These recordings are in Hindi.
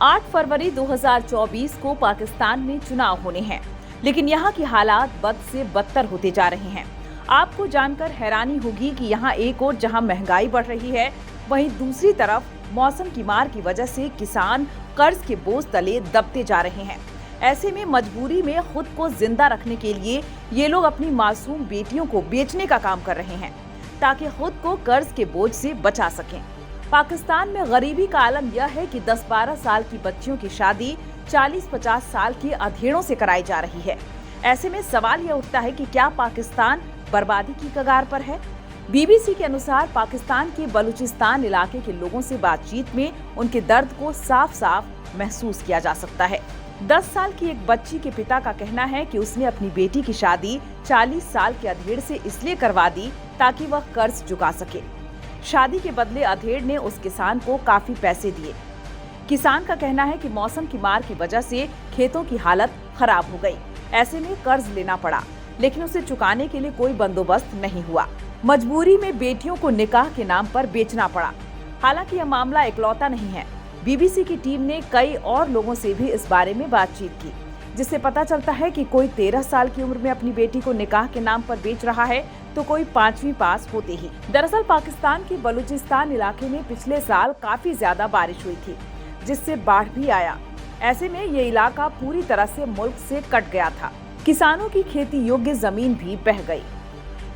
8 फरवरी 2024 को पाकिस्तान में चुनाव होने हैं, लेकिन यहाँ की हालात बद से बदतर होते जा रहे हैं। आपको जानकर हैरानी होगी कि यहाँ एक ओर जहाँ महंगाई बढ़ रही है, वहीं दूसरी तरफ मौसम की मार की वजह से किसान कर्ज के बोझ तले दबते जा रहे हैं। ऐसे में मजबूरी में खुद को जिंदा रखने के लिए ये लोग अपनी मासूम बेटियों को बेचने का काम कर रहे हैं, ताकि खुद को कर्ज के बोझ से बचा सकें। पाकिस्तान में गरीबी का आलम यह है कि 10-12 साल की बच्चियों की शादी 40-50 साल के अधेड़ों से कराई जा रही है। ऐसे में सवाल यह उठता है कि क्या पाकिस्तान बर्बादी की कगार पर है? बीबीसी के अनुसार पाकिस्तान के बलूचिस्तान इलाके के लोगों से बातचीत में उनके दर्द को साफ साफ महसूस किया जा सकता है। 10 साल की एक बच्ची के पिता का कहना है कि उसने अपनी बेटी की शादी 40 साल के अधेड़ से इसलिए करवा दी ताकि वह कर्ज चुका सके। शादी के बदले अधेड़ ने उस किसान को काफी पैसे दिए। किसान का कहना है कि मौसम की मार की वजह से खेतों की हालत खराब हो गई। ऐसे में कर्ज लेना पड़ा, लेकिन उसे चुकाने के लिए कोई बंदोबस्त नहीं हुआ। मजबूरी में बेटियों को निकाह के नाम पर बेचना पड़ा। हालांकि यह मामला इकलौता नहीं है। बीबीसी की टीम ने कई और लोगों से भी इस बारे में बातचीत की, जिससे पता चलता है कि कोई 13 साल की उम्र में अपनी बेटी को निकाह के नाम पर बेच रहा है, तो कोई 5वीं पास होते ही। दरअसल पाकिस्तान के बलूचिस्तान इलाके में पिछले साल काफी ज्यादा बारिश हुई थी, जिससे बाढ़ भी आया। ऐसे में ये इलाका पूरी तरह से मुल्क से कट गया था। किसानों की खेती योग्य जमीन भी बह गई।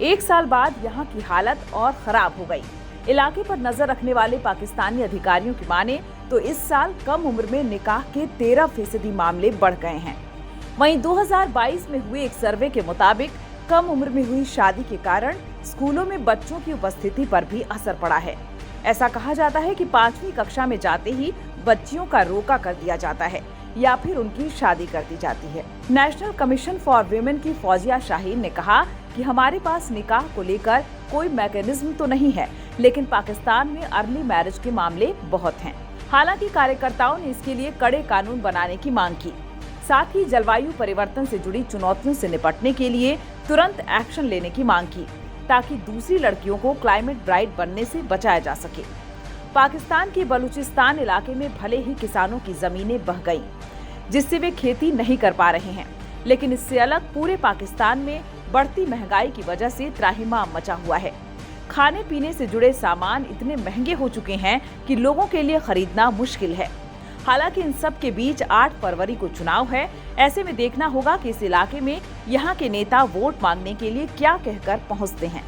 एक साल बाद यहाँ की हालत और खराब हो गई। इलाके पर नजर रखने वाले पाकिस्तानी अधिकारियों की माने तो इस साल कम उम्र में निकाह के 13% मामले बढ़ गए हैं। वहीं 2022 में हुए एक सर्वे के मुताबिक कम उम्र में हुई शादी के कारण स्कूलों में बच्चों की उपस्थिति पर भी असर पड़ा है। ऐसा कहा जाता है कि 5वीं कक्षा में जाते ही बच्चियों का रोका कर दिया जाता है या फिर उनकी शादी कर दी जाती है। नेशनल कमीशन फॉर वुमेन की फौजिया शाहीन ने कहा कि हमारे पास निकाह को लेकर कोई मैकेनिज्म तो नहीं है, लेकिन पाकिस्तान में अर्ली मैरिज के मामले बहुत हैं। हालांकि कार्यकर्ताओं ने इसके लिए कड़े कानून बनाने की मांग की। साथ ही जलवायु परिवर्तन से जुड़ी चुनौतियों से निपटने के लिए तुरंत एक्शन लेने की मांग की, ताकि दूसरी लड़कियों को क्लाइमेट ब्राइड बनने से बचाया जा सके। पाकिस्तान के बलूचिस्तान इलाके में भले ही किसानों की जमीनें बह गईं, जिससे वे खेती नहीं कर पा रहे हैं, लेकिन इससे अलग पूरे पाकिस्तान में बढ़ती महंगाई की वजह से त्राहिमाम मचा हुआ है। खाने पीने से जुड़े सामान इतने महंगे हो चुके हैं कि लोगों के लिए खरीदना मुश्किल है। हालांकि इन सब के बीच 8 फरवरी को चुनाव है। ऐसे में देखना होगा कि इस इलाके में यहाँ के नेता वोट मांगने के लिए क्या कहकर पहुँचते हैं।